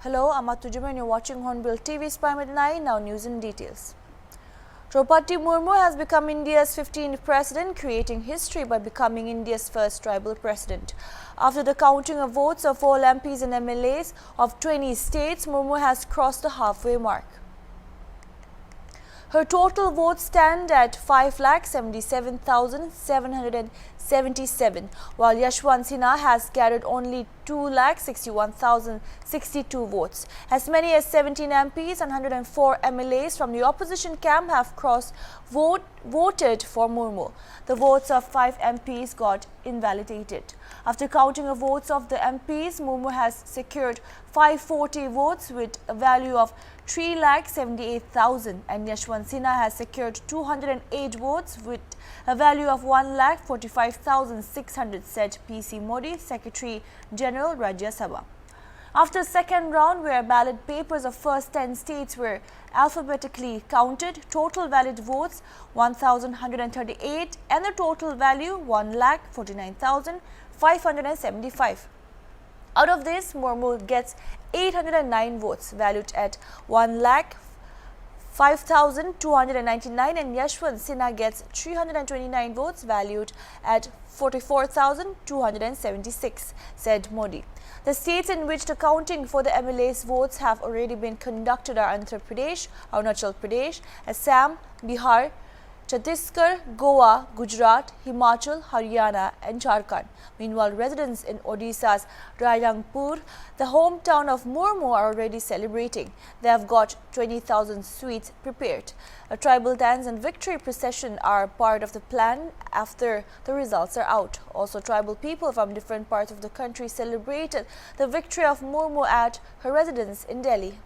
Hello, I'm Atujuma and you're watching Hornbill TV's Prime at 9. Now news in details. Droupadi Murmu has become India's 15th president, creating history by becoming India's first tribal president. After the counting of votes of all MPs and MLAs of 20 states, Murmu has crossed the halfway mark. Her total votes stand at 5,77,777, while Yashwant Sinha has gathered only 2,61,062 votes. As many as 17 MPs and 104 MLAs from the opposition camp have voted for Murmu. The votes of 5 MPs got invalidated. After counting of votes of the MPs, Murmu has secured 540 votes with a value of 3,78,000 and Yashwant Sinha has secured 208 votes with a value of 1,45,600, said PC Modi, Secretary General Rajya Sabha. After second round, where ballot papers of first 10 states were alphabetically counted, total valid votes 1,138 and the total value 1,49,575. Out of this, Murmu gets 809 votes valued at 1,05,299 and Yashwant Sinha gets 329 votes valued at 44,276, said Modi. The states in which the counting for the MLA's votes have already been conducted are Andhra Pradesh, Arunachal Pradesh, Assam, Bihar, Chhattisgarh, Goa, Gujarat, Himachal, Haryana and Jharkhand. Meanwhile, residents in Odisha's Rayangpur, the hometown of Murmu, are already celebrating. They have got 20,000 sweets prepared. A tribal dance and victory procession are part of the plan after the results are out. Also, tribal people from different parts of the country celebrated the victory of Murmu at her residence in Delhi.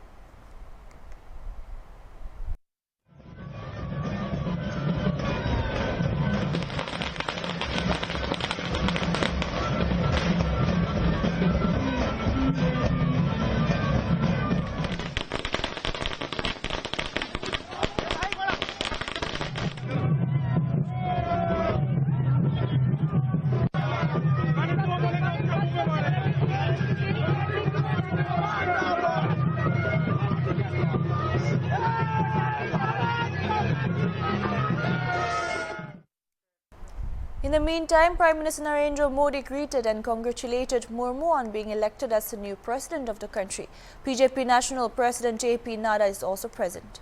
In the meantime, Prime Minister Narendra Modi greeted and congratulated Murmu on being elected as the new president of the country. BJP National President JP Naga is also present.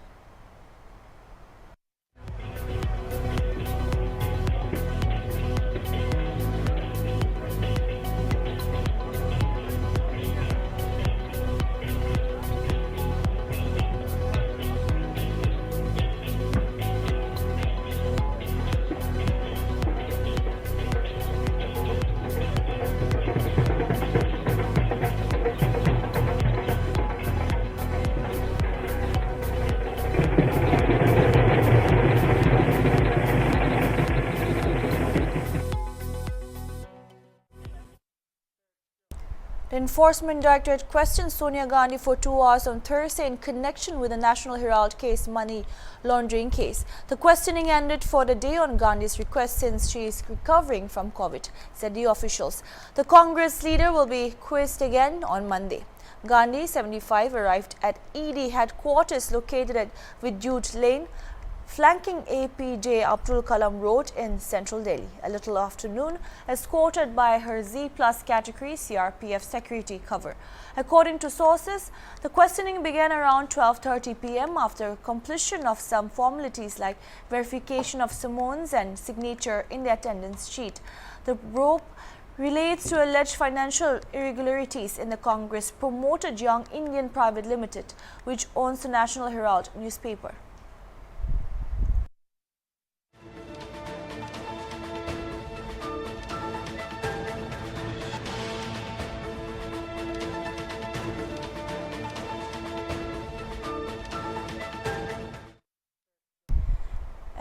The Enforcement Directorate questioned Sonia Gandhi for 2 hours on Thursday in connection with the National Herald case money laundering case. The questioning ended for the day on Gandhi's request since she is recovering from COVID, said the officials. The Congress leader will be quizzed again on Monday. Gandhi, 75, arrived at ED headquarters located at Vidyut Lane, flanking APJ Abdul Kalam Road in central Delhi. A little after noon, escorted by her Z-plus category CRPF security cover. According to sources, the questioning began around 12:30 p.m. after completion of some formalities like verification of summons and signature in the attendance sheet. The probe relates to alleged financial irregularities in the Congress-promoted Young Indian Private Limited, which owns the National Herald newspaper.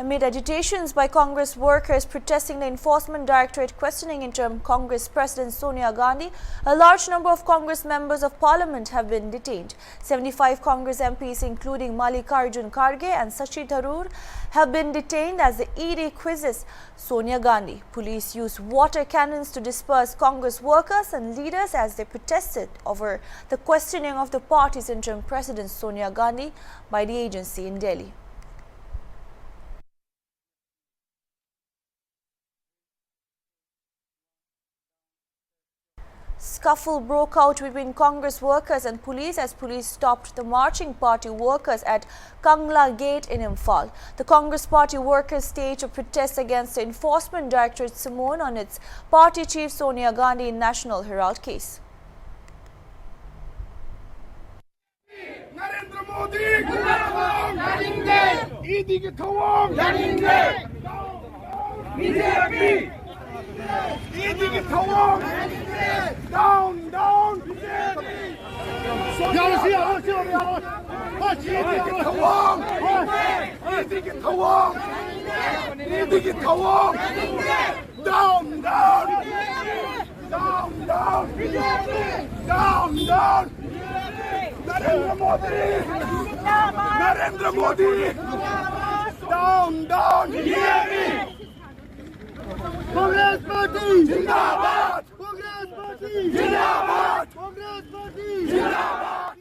Amid agitations by Congress workers protesting the Enforcement Directorate questioning interim Congress President Sonia Gandhi, a large number of Congress members of Parliament have been detained. 75 Congress MPs, including Mallikarjun Kharge and Shashi Tharoor, have been detained as the ED quizzes Sonia Gandhi. Police used water cannons to disperse Congress workers and leaders as they protested over the questioning of the party's interim President Sonia Gandhi by the agency in Delhi. Scuffle broke out between Congress workers and police as police stopped the marching party workers at Kangla Gate in Imphal. The Congress party workers staged a protest against the Enforcement Directorate summon on its party chief Sonia Gandhi in National Herald case. Narendra Modi, ED ke thawam, BJP, ED ke thawam, down, BJP. Down. Narendra Modi, down, BJP. Congress Party, Zindabad. Congress Party, Zindabad. Congress Party, Zindabad.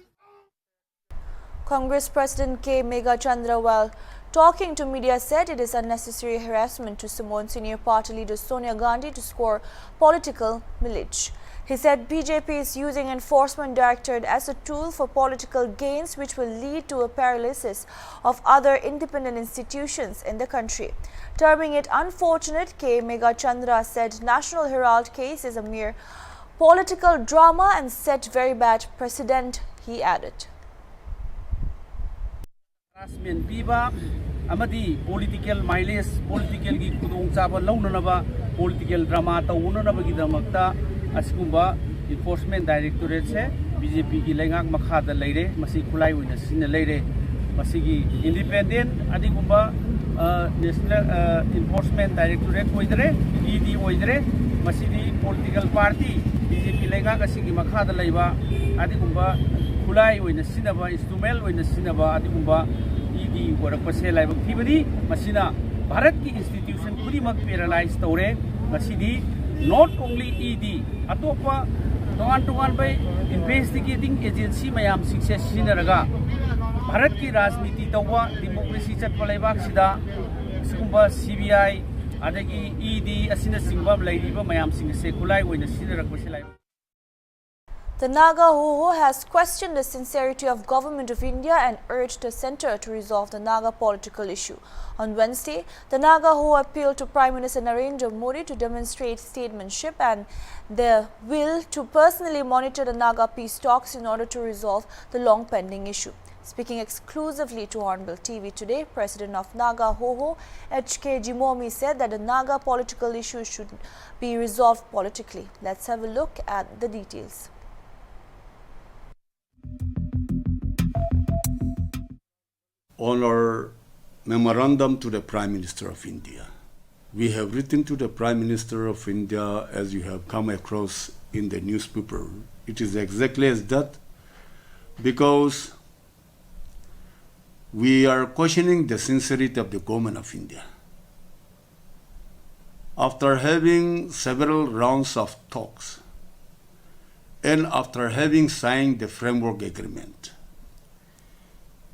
Congress President K. Mega Chandra, while talking to media, said it is unnecessary harassment to summon senior party leader Sonia Gandhi to score political mileage. He said BJP is using Enforcement Directorate as a tool for political gains, which will lead to a paralysis of other independent institutions in the country. Terming it unfortunate, K. Mega Chandra said National Herald case is a mere political drama and set very bad precedent, he added. Harassment piba amadi political mileage political gi kudong chaba launanaba political drama taunanaba gi damakta askumba Enforcement Directorate se BJP gi lengak makha da leire masi khulai oina sin leire masi gi independent adigumba National Enforcement Directorate oidre ED oidre masi di political party BJP lengak asigi makha da leiba adigumba khulai oina sinaba instrumental oina sinaba adigumba ED warakpase laibak thibani masina Bharat ki institution khurimak paralyze tore masidi not only ED atopa tongan by investigating agency mayam success sinaraga Bharat ki rajniti tawa democracy chatpa laibak sida skumba CBI adagi ED asina singbam lairiba mayam sing se khulai oina sinarakpase laibak. The Naga Ho has questioned the sincerity of Government of India and urged the centre to resolve the Naga political issue. On Wednesday, the Naga Ho appealed to Prime Minister Narendra Modi to demonstrate statesmanship and their will to personally monitor the Naga peace talks in order to resolve the long-pending issue. Speaking exclusively to HornbillTV today, President of Naga Ho, H.K. Jimomi, said that the Naga political issue should be resolved politically. Let's have a look at the details. On our memorandum to the Prime Minister of India, we have written to the Prime Minister of India, as you have come across in the newspaper. It is exactly as that, because we are questioning the sincerity of the government of India. After having several rounds of talks and after having signed the framework agreement,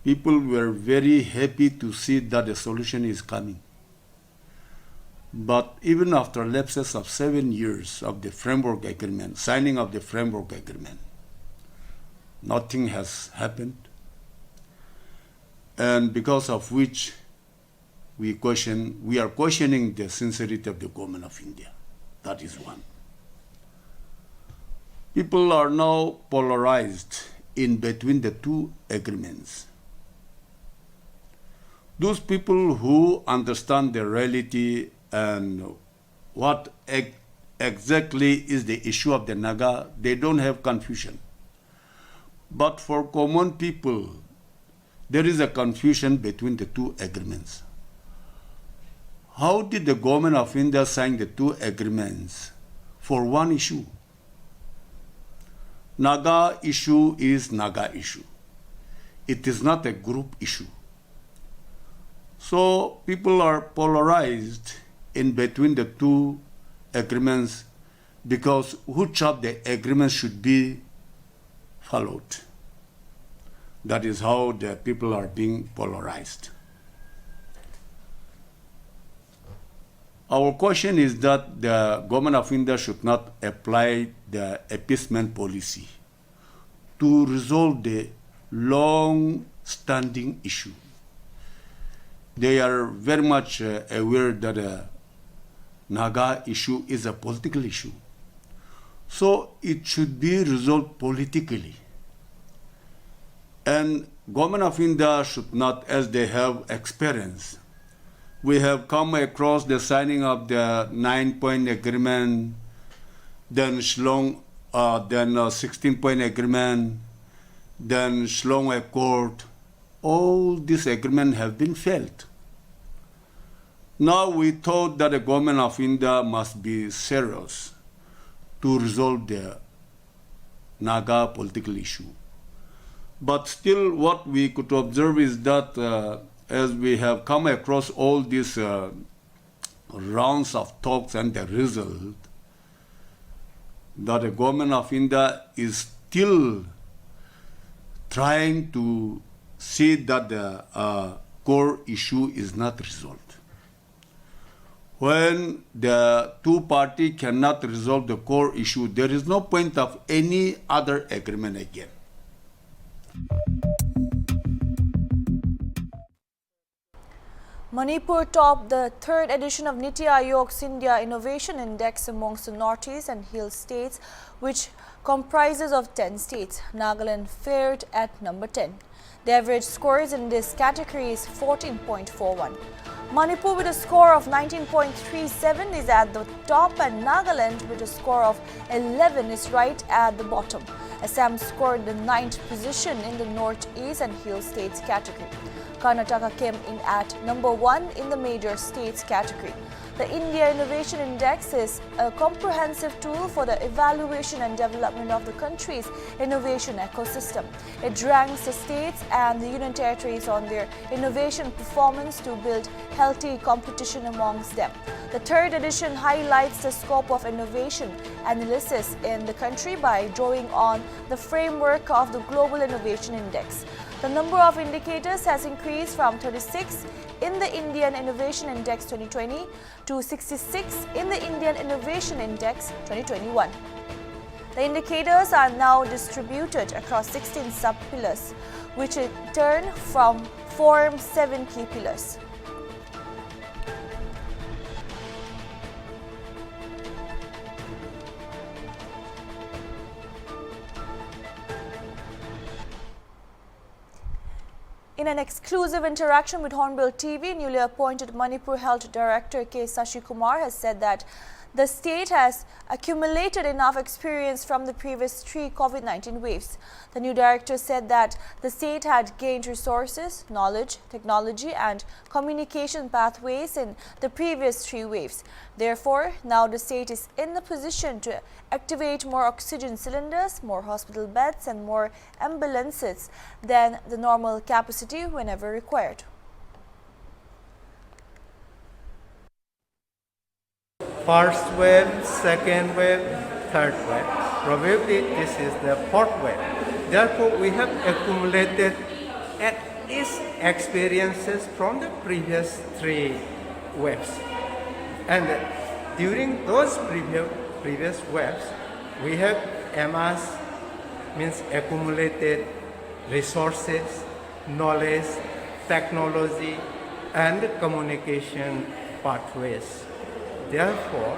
people were very happy to see that a solution is coming. But even after lapses of 7 years of the framework agreement, signing of the framework agreement, nothing has happened. And because of which we are questioning the sincerity of the government of India. That is one. People are now polarized in between the two agreements. Those people who understand the reality and what exactly is the issue of the Naga, they don't have confusion. But for common people, there is a confusion between the two agreements. how did the government of India sign the two agreements for one issue? Naga issue is Naga issue. It is not a group issue. So people are polarized in between the two agreements because which of the agreements should be followed. That is how the people are being polarized. Our question is that the government of India should not apply the appeasement policy to resolve the long-standing issue. They are very much aware that the Naga issue is a political issue. So it should be resolved politically. And government of India should not, as they have experience. We have come across the signing of the 9-point agreement, then Shillong, then 16-point agreement, then Shillong Accord. All these agreements have been failed. Now we thought that the government of India must be serious to resolve the Naga political issue. But still what we could observe is that as we have come across all these rounds of talks and the result, that the government of India is still trying to see that the core issue is not resolved. When the two parties cannot resolve the core issue, there is no point of any other agreement again. Manipur topped the third edition of Niti Aayog's India Innovation Index amongst the Northeast and Hill states, which comprises of 10 states. Nagaland fared at number 10. The average scores in this category is 14.41. Manipur with a score of 19.37 is at the top, and Nagaland with a score of 11 is right at the bottom. Assam scored the 9th position in the Northeast and Hill States category. Karnataka came in at number 1 in the major states category. The India Innovation Index is a comprehensive tool for the evaluation and development of the country's innovation ecosystem. It ranks the states and the union territories on their innovation performance to build healthy competition amongst them. The third edition highlights the scope of innovation analysis in the country by drawing on the framework of the Global Innovation Index. The number of indicators has increased from 36 in the Indian Innovation Index 2020 to 66 in the Indian Innovation Index 2021. The indicators are now distributed across 16 sub-pillars, which in turn form 7 key pillars. In an exclusive interaction with HornbillTV, newly appointed Manipur Health Director K. Sashi Kumar has said that the state has accumulated enough experience from the previous 3 COVID-19 waves. The new director said that the state had gained resources, knowledge, technology and communication pathways in the previous 3 waves. Therefore, now the state is in the position to activate more oxygen cylinders, more hospital beds and more ambulances than the normal capacity whenever required. First wave, second wave, third wave. Probably this is the fourth wave. Therefore, we have accumulated at least experiences from the previous 3 waves. And during those previous waves, we have amassed, means accumulated resources, knowledge, technology, and communication pathways. Therefore,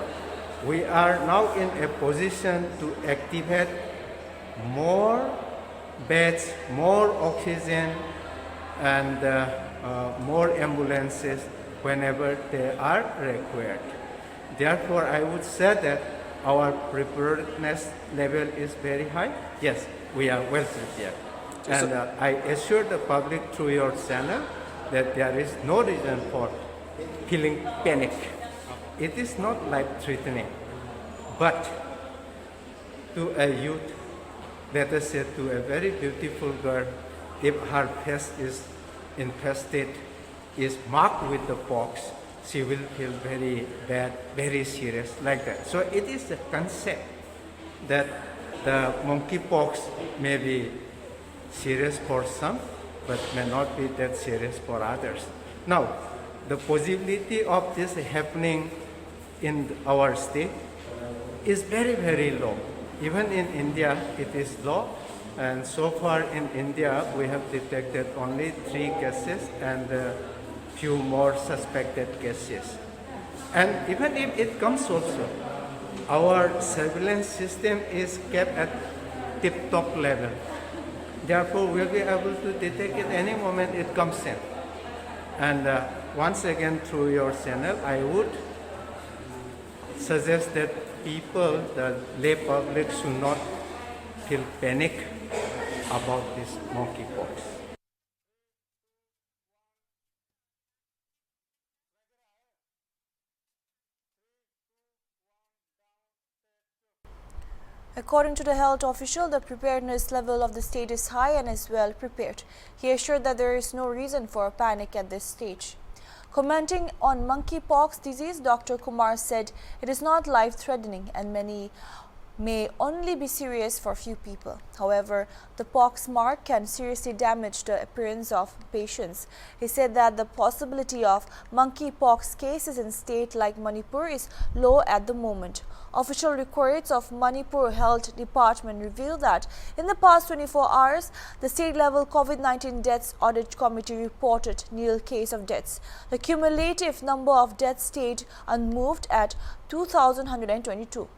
we are now in a position to activate more beds, more oxygen, and more ambulances whenever they are required. Therefore, I would say that our preparedness level is very high. Yes, we are well prepared. And I assure the public through your channel that there is no reason for feeling panic. It is not life-threatening, but to a youth, let us say to a very beautiful girl, if her face is infested, is marked with the pox, she will feel very bad, very serious, like that. So it is a concept that the monkeypox may be serious for some, but may not be that serious for others. Now, the possibility of this happening in our state is very, very low. Even in India, it is low. And so far in India, we have detected only 3 cases and few more suspected cases. And even if it comes also, our surveillance system is kept at tip-top level. Therefore, we'll be able to detect it any moment it comes in. And once again, through your channel, I would suggest that people, the lay public, should not feel panic about this monkeypox. According to the health official, the preparedness level of the state is high and is well prepared. He assured that there is no reason for panic at this stage. Commenting on monkeypox disease, Dr. Kumar said it is not life-threatening and many may only be serious for few people. However, the pox mark can seriously damage the appearance of patients. He said that the possibility of monkeypox cases in state like Manipur is low at the moment. Official records of Manipur Health Department reveal that in the past 24 hours, the state-level COVID-19 deaths audit committee reported nil case of deaths. The cumulative number of deaths stayed unmoved at 2,122.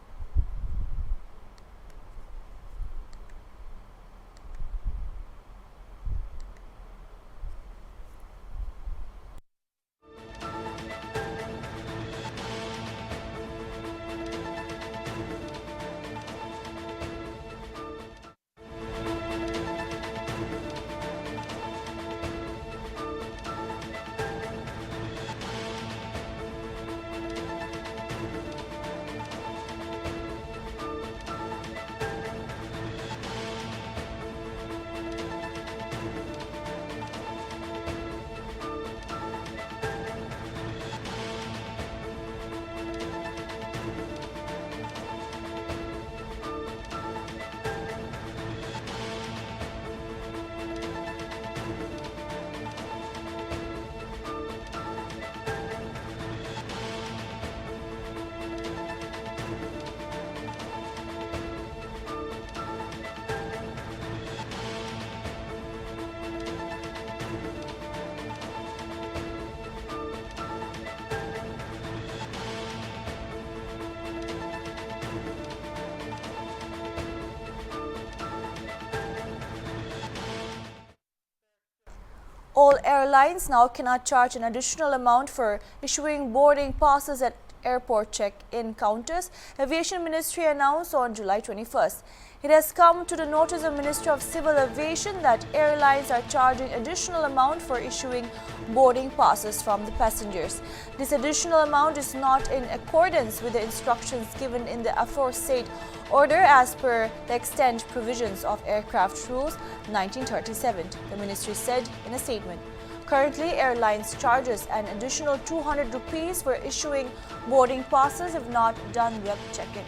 All airlines now cannot charge an additional amount for issuing boarding passes at airport check-in counters, Aviation Ministry announced on July 21st. It has come to the notice of Ministry of Civil Aviation that airlines are charging additional amount for issuing boarding passes from the passengers. This additional amount is not in accordance with the instructions given in the aforesaid order as per the extant provisions of Aircraft Rules 1937, the ministry said in a statement. Currently, airlines charges an additional 200 rupees for issuing boarding passes if not done web check-in.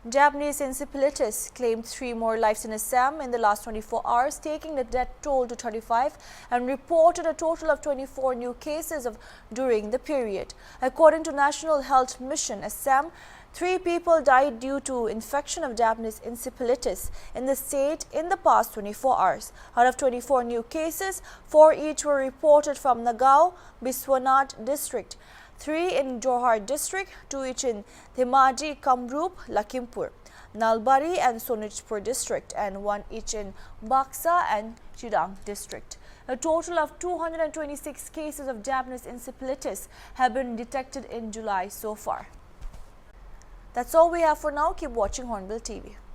Japanese encephalitis claimed 3 more lives in Assam in the last 24 hours, taking the death toll to 35 and reported a total of 24 new cases during the period. According to National Health Mission, Assam, 3 people died due to infection of Japanese encephalitis in the state in the past 24 hours. Out of 24 new cases, 4 each were reported from Naga, Biswanath district, 3 in Johar district, 2 each in Dhemaji, Kamrup, Lakhimpur, Nalbari and Sonitpur district, and 1 each in Baksa and Chirang district. A total of 226 cases of Japanese encephalitis have been detected in July so far. That's all we have for now. Keep watching Hornbill TV.